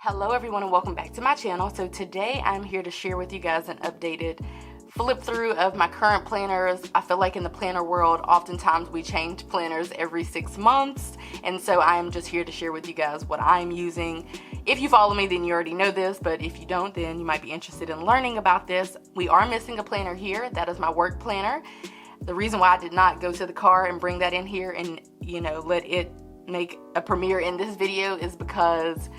Hello everyone and welcome back to my channel. So today I'm here to share with you guys an updated flip through of my current planners. I feel like in the planner world, oftentimes we change planners every 6 months. And so I am just here to share with you guys what I'm using. If you follow me, then you already know this, but if you don't, then you might be interested in learning about this. We are missing a planner here. That is my work planner. The reason why I did not go to the car and bring that in here and, let it make a premiere in this video is because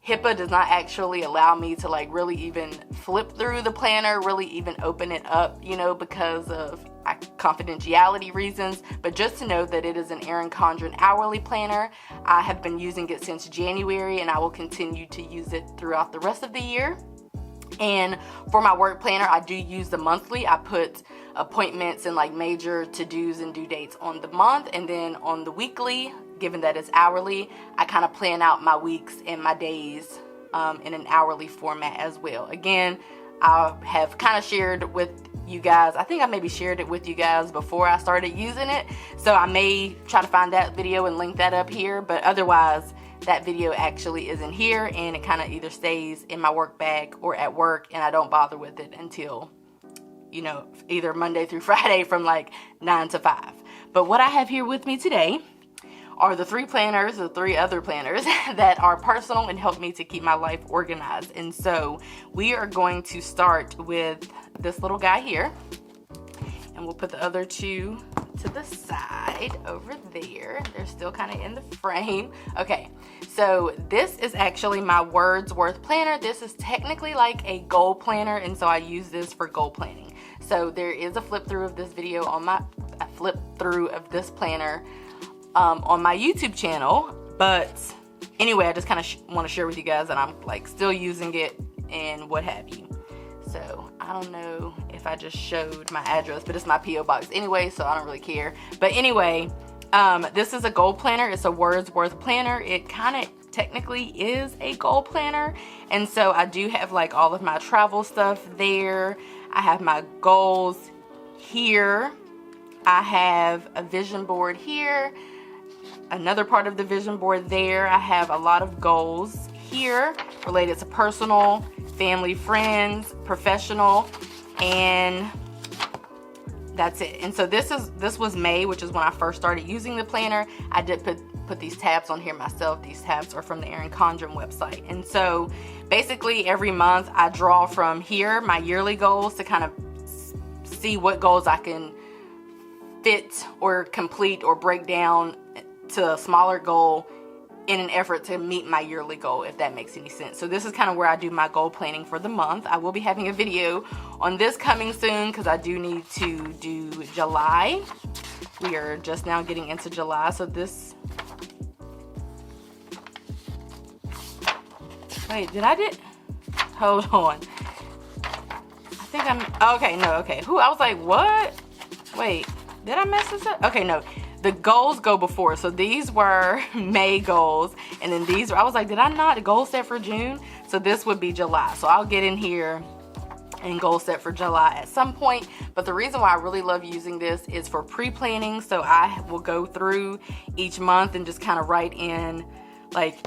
HIPAA does not actually allow me to really even flip through the planner, really even open it up, because of confidentiality reasons. But just to know that it is an Erin Condren hourly planner. I have been using it since January and I will continue to use it throughout the rest of the year. And for my work planner, I do use the monthly. I put appointments and major to-dos and due dates on the month, and then on the weekly, given that it's hourly, I kind of plan out my weeks and my days in an hourly format as well. Again, I have kind of shared with you guys, I think I maybe shared it with you guys before I started using it, so I may try to find that video and link that up here, but otherwise that video actually isn't here, and it kind of either stays in my work bag or at work, and I don't bother with it until either Monday through Friday from 9 to 5. But what I have here with me today are the three other planners that are personal and help me to keep my life organized. And so we are going to start with this little guy here, and we'll put the other two to the side over there. They're still kind of in the frame. Okay, so this is actually my Wordsworth planner. This is technically like a goal planner, and so I use this for goal planning. So there is a flip through of this video on my planner on my YouTube channel. But anyway, I just kind of want to share with you guys that I'm still using it and what have you. So I don't know if I just showed my address, but it's my P.O. box anyway, so I don't really care. But anyway, this is a goal planner. It's a Wordsworth planner. It kind of technically is a goal planner. And so I do have all of my travel stuff there. I have my goals here. I have a vision board here. Another part of the vision board there. I have a lot of goals here related to personal, family, friends, professional, and that's it. And so this was May, which is when I first started using the planner. I did put these tabs on here myself. These tabs are from the Erin Condren website. And so basically every month I draw from here my yearly goals to kind of see what goals I can fit or complete or break down to a smaller goal in an effort to meet my yearly goal, if that makes any sense. So this is kind of where I do my goal planning for the month. I will be having a video on this coming soon because I do need to do July. We are just now getting into July, so this... Wait, hold on. I think okay. I was like, what? Wait, did I mess this up? Okay, no. The goals go before. So these were May goals, and then these were, I was like, did I not goal set for June? So this would be July. So I'll get in here and goal set for July at some point. But the reason why I really love using this is for pre-planning. So I will go through each month and just kind of write in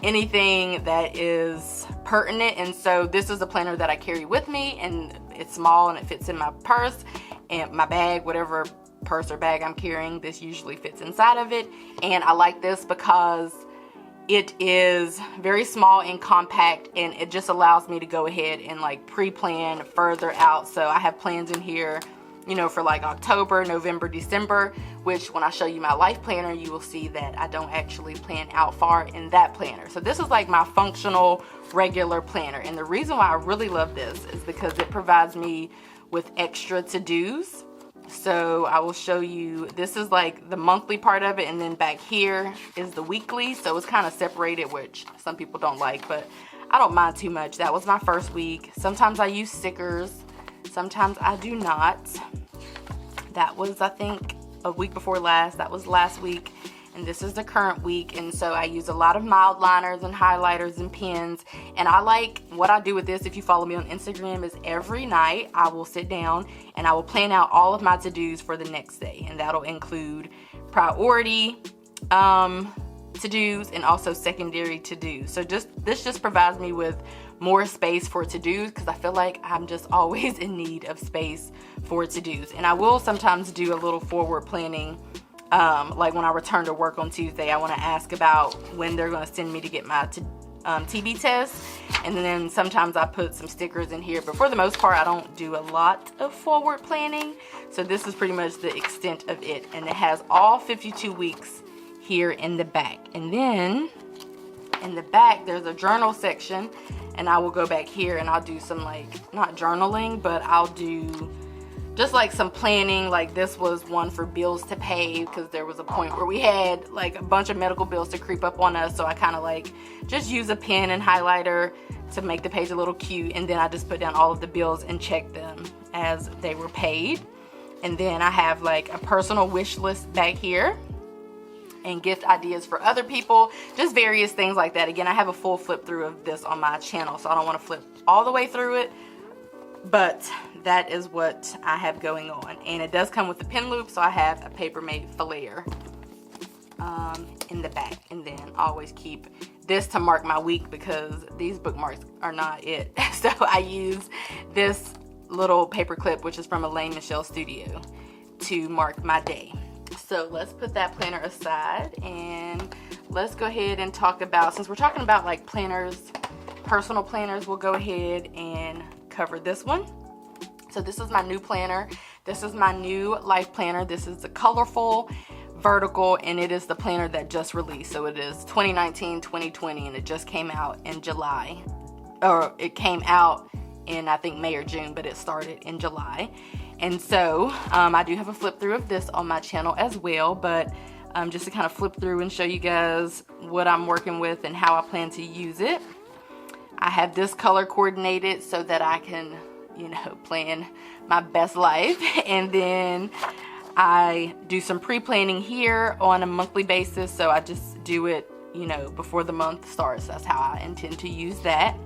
anything that is pertinent. And so this is a planner that I carry with me, and it's small and it fits in my purse and my bag, whatever purse or bag I'm carrying. This usually fits inside of it, and I like this because it is very small and compact, and it just allows me to go ahead and pre-plan further out. So I have plans in here for October, November, December, which when I show you my life planner, you will see that I don't actually plan out far in that planner. So this is my functional regular planner, and the reason why I really love this is because it provides me with extra to-dos. So I will show you, this is the monthly part of it, and then back here is the weekly. So it's kind of separated, which some people don't like, but I don't mind too much. That was my first week. Sometimes I use stickers, sometimes I do not. That was, I think, a week before last. That was last week. And this is the current week, and so I use a lot of mild liners and highlighters and pens. And what I do with this, if you follow me on Instagram, is every night I will sit down and I will plan out all of my to-dos for the next day, and that'll include priority, to-dos and also secondary to-dos. So this just provides me with more space for to-dos, because I feel like I'm just always in need of space for to-dos. And I will sometimes do a little forward planning, like when I return to work on Tuesday, I want to ask about when they're going to send me to get my TB test, and then sometimes I put some stickers in here, but for the most part I don't do a lot of forward planning. So this is pretty much the extent of it, and it has all 52 weeks here in the back. And then in the back there's a journal section, and I will go back here and I'll do some, like, not journaling, but I'll do just like some planning. Like this was one for bills to pay, because there was a point where we had like a bunch of medical bills to creep up on us, so I kind of like just use a pen and highlighter to make the page a little cute, and then I just put down all of the bills and check them as they were paid. And then I have like a personal wish list back here, and gift ideas for other people, just various things like that. Again, I have a full flip through of this on my channel, so I don't want to flip all the way through it, but that is what I have going on. And it does come with the pin loop, so I have a Papermate flare in the back. And then I always keep this to mark my week, because these bookmarks are not it. So I use this little paper clip, which is from Elaine Michelle Studio, to mark my day. So let's put that planner aside, and let's go ahead and talk about, since we're talking about like planners, personal planners, we'll go ahead and cover this one. So this is my new planner. This is my new life planner. This is the colorful vertical, and it is the planner that just released. So it is 2019-2020, and it just came out in July, or it came out in I think May or June, but it started in July. And so I do have a flip through of this on my channel as well, but just to kind of flip through and show you guys what I'm working with and how I plan to use it. I have this color coordinated so that I can, you know, plan my best life. And then I do some pre-planning here on a monthly basis, so I just do it, you know, before the month starts. That's how I intend to use that.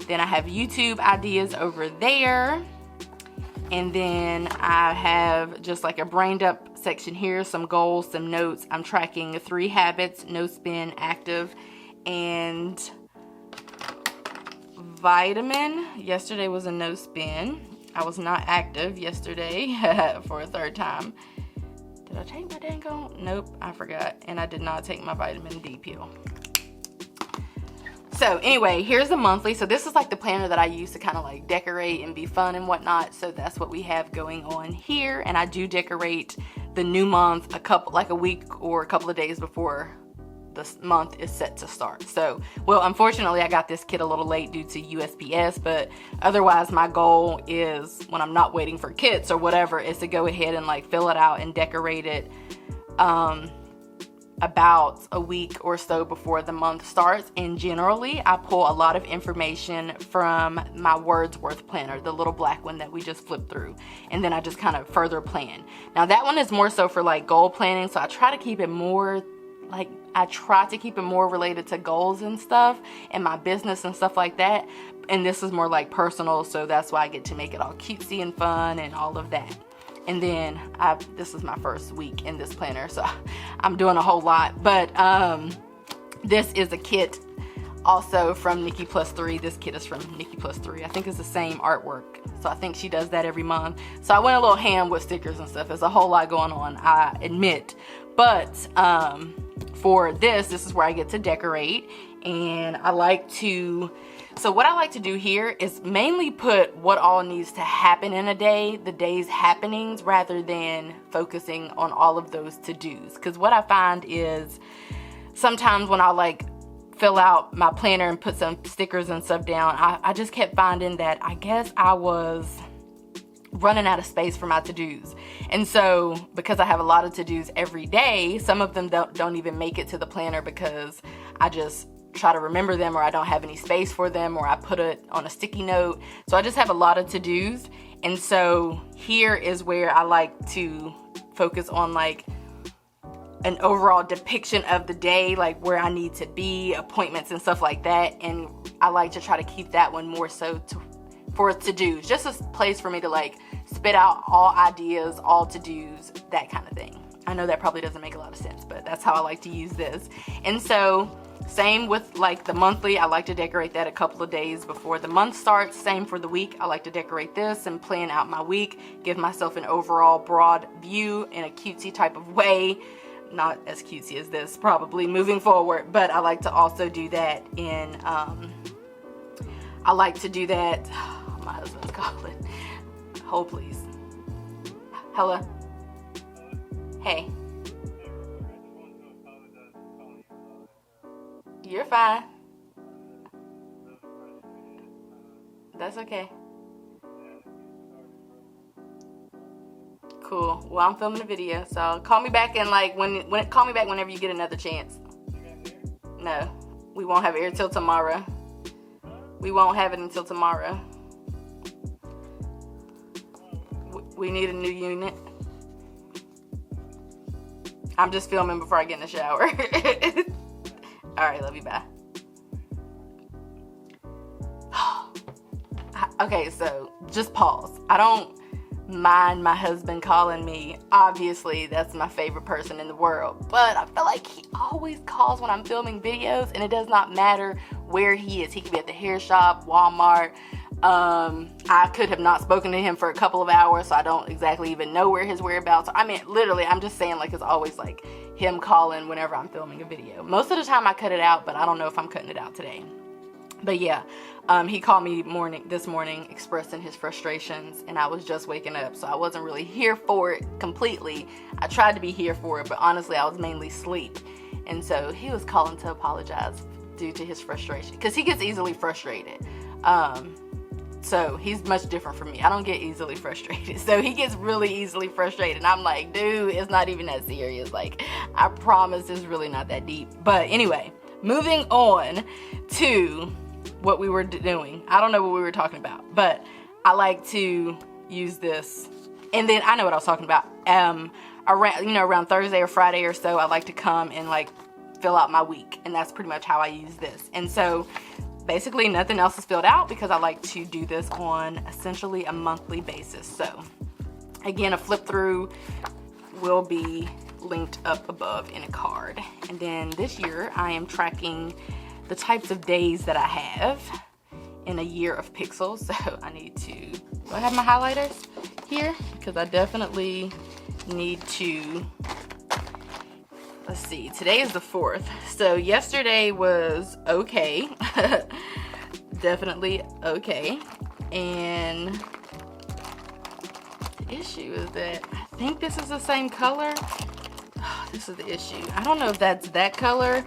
Then I have YouTube ideas over there. And then I have just like a brained up section here, some goals, some notes. I'm tracking 3 habits, no spin, active, and vitamin. Yesterday was a no spin. I was not active yesterday for a 3rd time. Did I take my dang on? Nope, I forgot. And I did not take my vitamin D pill. So anyway, here's the monthly. So this is like the planner that I use to kind of like decorate and be fun and whatnot. So that's what we have going on here. And I do decorate the new month a week or a couple of days before this month is set to start. So, well, unfortunately I got this kit a little late due to USPS, but otherwise my goal is, when I'm not waiting for kits or whatever, is to go ahead and like fill it out and decorate it about a week or so before the month starts. And generally I pull a lot of information from my Wordsworth planner, the little black one that we just flipped through, and then I just kind of further plan. Now that one is more so for like goal planning, so I try to keep it more related to goals and stuff and my business and stuff like that. And this is more like personal, so that's why I get to make it all cutesy and fun and all of that. And then this is my first week in this planner, so I'm doing a whole lot. But this is a kit also from Nikki Plus 3. This kit is from Nikki Plus 3. I think it's the same artwork, so I think she does that every month. So I went a little ham with stickers and stuff. There's a whole lot going on, I admit. But for this is where I get to decorate, and I like to, so what I like to do here is mainly put what all needs to happen in a day, the day's happenings, rather than focusing on all of those to-dos. Because what I find is sometimes when I like fill out my planner and put some stickers and stuff down, I just kept finding that I guess I was running out of space for my to-dos. And so because I have a lot of to-dos every day, some of them don't even make it to the planner because I just try to remember them, or I don't have any space for them, or I put it on a sticky note. So I just have a lot of to-dos. And so here is where I like to focus on like an overall depiction of the day, like where I need to be, appointments and stuff like that. And I like to try to keep that one more so for to-dos, just a place for me to like spit out all ideas, all to-dos, that kind of thing. I know that probably doesn't make a lot of sense, but that's how I like to use this. And so same with like the monthly, I like to decorate that a couple of days before the month starts. Same for the week, I like to decorate this and plan out my week, give myself an overall broad view in a cutesy type of way. Not as cutesy as this probably moving forward, but I like to also do that in, I like to do that, my husband's calling. Hold please. Hello? Hey. You're fine. That's okay. Cool. Well, I'm filming a video, so call me back and like call me back whenever you get another chance. No, we won't have air till tomorrow. We won't have it until tomorrow. We need a new unit. I'm just filming before I get in the shower. Alright, love you, bye. Okay, so just pause. I don't mind my husband calling me. Obviously, that's my favorite person in the world. But I feel like he always calls when I'm filming videos, and it does not matter where he is. He could be at the hair shop, Walmart. I could have not spoken to him for a couple of hours, so I don't exactly even know where his whereabouts are. I mean, literally, I'm just saying, like, it's always like him calling whenever I'm filming a video. Most of the time I cut it out, but I don't know if I'm cutting it out today. But yeah, he called me this morning expressing his frustrations, and I was just waking up, so I wasn't really here for it completely. I tried to be here for it, but honestly, I was mainly asleep. And so he was calling to apologize due to his frustration, because he gets easily frustrated. So he's much different from me. I don't get easily frustrated. So he gets really easily frustrated. And I'm like, dude, it's not even that serious. Like, I promise it's really not that deep. But anyway, moving on to what we were doing. I don't know what we were talking about, but I like to use this. And then I know what I was talking about. Around Thursday or Friday or so, I like to come and like fill out my week. And that's pretty much how I use this. And so basically nothing else is filled out because I like to do this on essentially a monthly basis. So again, a flip through will be linked up above in a card. And then this year I am tracking the types of days that I have in a year of pixels. So I need to, do I have my highlighters here? Because I definitely need to, let's see, today is the 4th. So yesterday was okay. Definitely okay. And the issue is that I think this is the same color. Oh, this is the issue. I don't know if that's that color.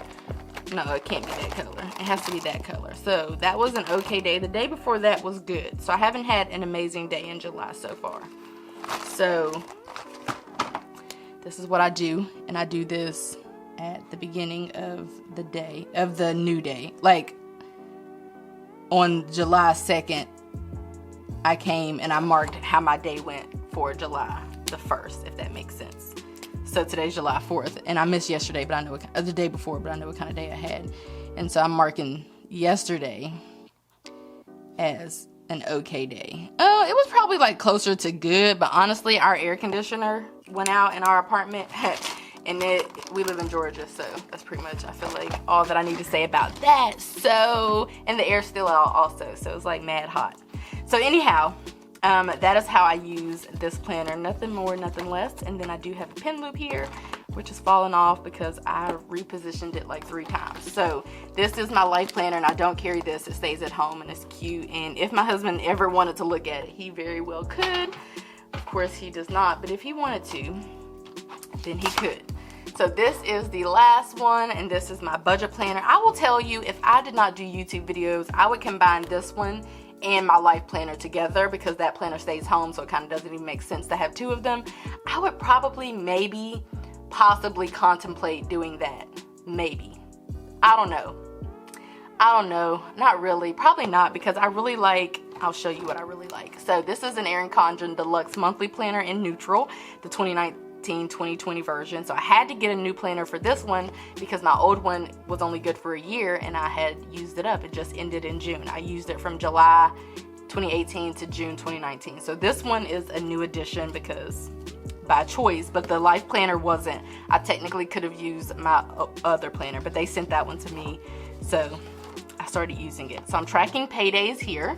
No, it can't be that color. It has to be that color. So that was an okay day. The day before that was good. So I haven't had an amazing day in July so far. So this is what I do. And I do this at the beginning of the day, of the new day. Like on July 2nd, I came and I marked how my day went for July the 1st, if that makes sense. So today's July 4th, and I missed yesterday, but I know the day before, but I know what kind of day I had. And so I'm marking yesterday as an okay day. Oh, it was probably like closer to good, but honestly, our air conditioner went out in our apartment, and we live in Georgia, so that's pretty much, I feel like, all that I need to say about that. So, and the air's still out also, so it's like mad hot. So anyhow, that is how I use this planner. Nothing more, nothing less. And then I do have a pin loop here, which is falling off because I repositioned it like 3 times. So this is my life planner, and I don't carry this. It stays at home and it's cute. And if my husband ever wanted to look at it, he very well could. Of course he does not, but if he wanted to, then he could. So this is the last one, and this is my budget planner. I will tell you, if I did not do YouTube videos, I would combine this one and my life planner together because that planner stays home, so it kind of doesn't even make sense to have 2 of them. I would probably possibly contemplate doing that. Maybe. I don't know. Not really. Probably not, because I really like, I'll show you what I really like. So this is an Erin Condren Deluxe monthly planner in neutral, the 2019-2020 version. So I had to get a new planner for this one because my old one was only good for a year and I had used it up. It just ended in June. I used it from July 2018 to June 2019. So this one is a new addition because by choice, but the life planner wasn't. I technically could have used my other planner, but they sent that one to me, so I started using it. So I'm tracking paydays here.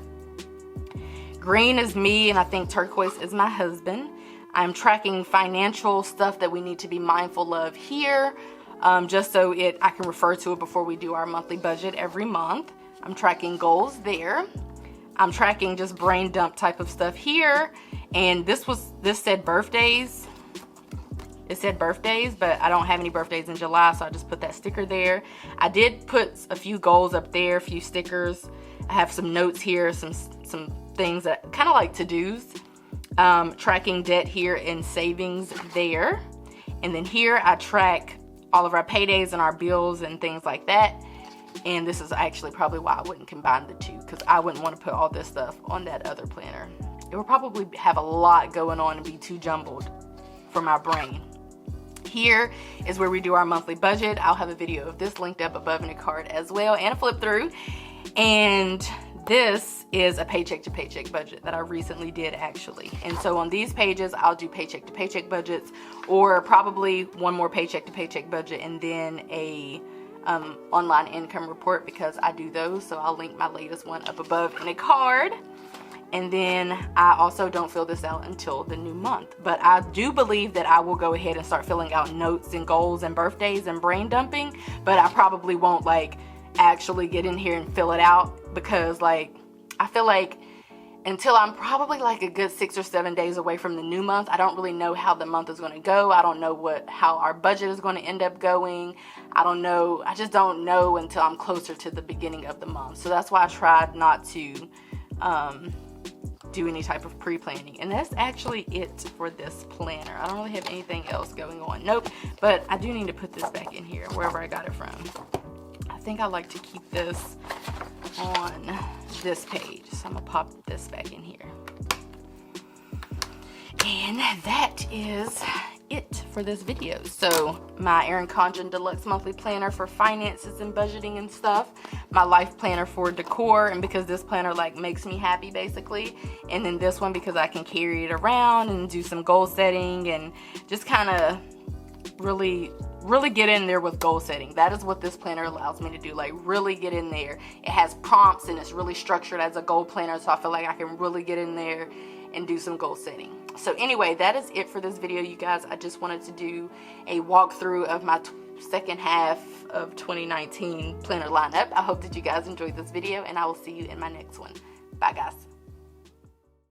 Green is me, and I think turquoise is my husband. I'm tracking financial stuff that we need to be mindful of here, just so I can refer to it before we do our monthly budget every month. I'm tracking goals there. I'm tracking just brain dump type of stuff here, and this said birthdays. It said birthdays, but I don't have any birthdays in July, so I just put that sticker there. I did put a few goals up there, a few stickers. I have some notes here, some things that kind of like to-dos. Tracking debt here and savings there. And then here I track all of our paydays and our bills and things like that. And this is actually probably why I wouldn't combine the two, because I wouldn't want to put all this stuff on that other planner. It would probably have a lot going on and be too jumbled for my brain. Here is where we do our monthly budget. I'll have a video of this linked up above in a card as well, and a flip through. And this is a paycheck to paycheck budget that I recently did actually. And so on these pages, I'll do paycheck to paycheck budgets, or probably one more paycheck to paycheck budget and then a online income report, because I do those. So I'll link my latest one up above in a card. And then I also don't fill this out until the new month. But I do believe that I will go ahead and start filling out notes and goals and birthdays and brain dumping. But I probably won't like actually get in here and fill it out, because like I feel like until I'm probably like a good 6 or 7 days away from the new month, I don't really know how the month is going to go. I don't know how our budget is going to end up going. I don't know. I just don't know until I'm closer to the beginning of the month. So that's why I tried not to do any type of pre-planning. And that's actually it for this planner. I don't really have anything else going on. Nope. But I do need to put this back in here, wherever I got it from. I think I like to keep this on this page, so I'm gonna pop this back in here. And that is it for this video. So my Erin Condren Deluxe monthly planner for finances and budgeting and stuff, my life planner for decor, and because this planner like makes me happy basically, and then this one because I can carry it around and do some goal setting and just kind of really get in there with goal setting. That is what this planner allows me to do, like really get in there. It has prompts and it's really structured as a goal planner, so I feel like I can really get in there and do some goal setting. So anyway, that is it for this video, you guys. I just wanted to do a walkthrough of my second half of 2019 planner lineup. I hope that you guys enjoyed this video, and I will see you in my next one. Bye guys.